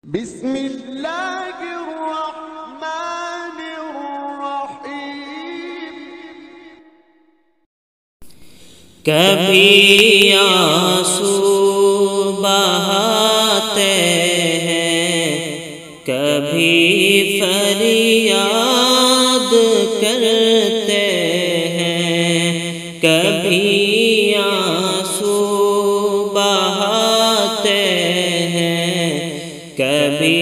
بسم اللہ الرحمن الرحیم۔ کبھی آنسو بہاتے ہیں، کبھی فریاد کرتے ہیں، کبھی آنسو بہاتے ہیں، کبھی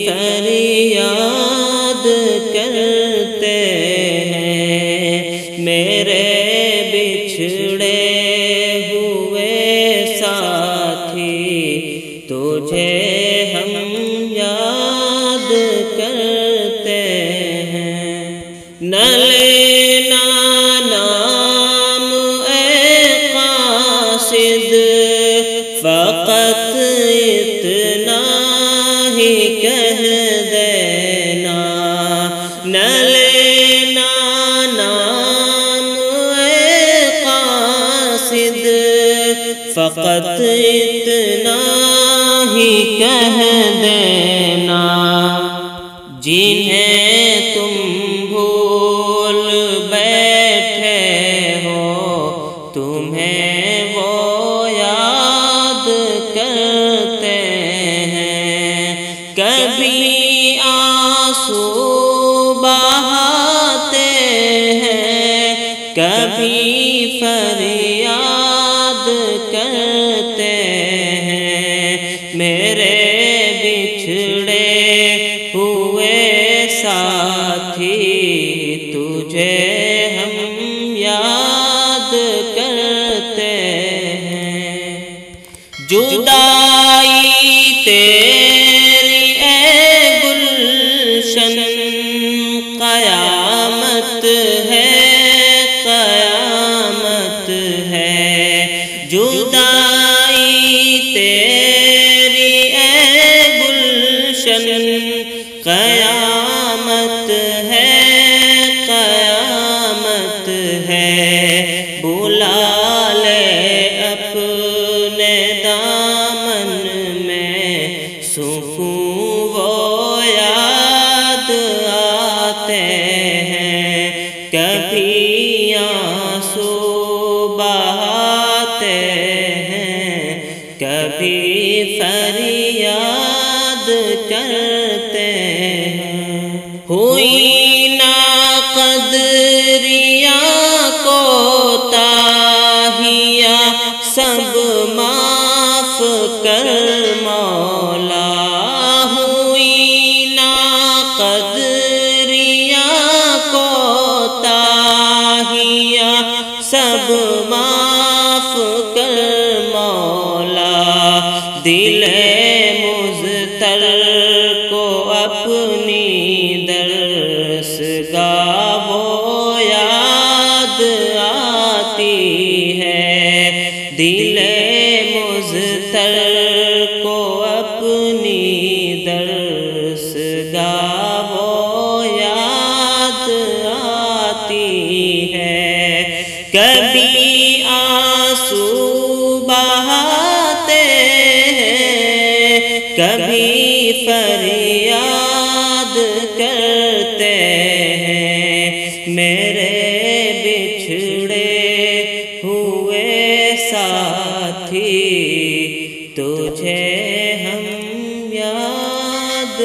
فریاد کرتے ہیں۔ میرے بچھڑے ہوئے ساتھی تجھے ہم یاد کرتے ہیں۔ نہ لینا نام اے قاصد، فقط اتنا ہی کہہ دینا۔ نہ لینا نام اے قاصد، فقط اتنا ہی کہہ دینا۔ جنہیں تم بھول بیٹھے ہو، تمہیں وہ یاد کرتے ہیں۔ کبھی آنسو بہاتے ہیں، کبھی فریاد کرتے ہیں۔ میرے بچھڑے ہوئے ساتھی تجھے ہم یاد کرتے ہیں۔ جدائی تیری اے گلشن قیامت ہے، قیامت ہے۔ جدائی تیری اے گلشن قیامت ہے، قیامت ہے۔ بلا لے اپنے دامن میں، سکون وہ یاد آتے ہیں۔ کبھی آنسو بہاتے ہیں، کبھی فریاد کرتے ہیں۔ ہوئی ناقدریاں کوتاہیاں سب معاف کر مولا۔ ہوئی ناقدریاں کوتاہیاں سب معاف کر مولا۔ دل مضطر کو اپنی درسگاہ وہ یاد آتی ہے۔ دل مضطر کو اپنی درسگاہ وہ یاد آتی ہے۔ کبھی آنسو بہاتے ہیں، کبھی فریاد کرتے ہیں۔ میرے بچھڑے ہوئے ساتھی تجھے ہم یاد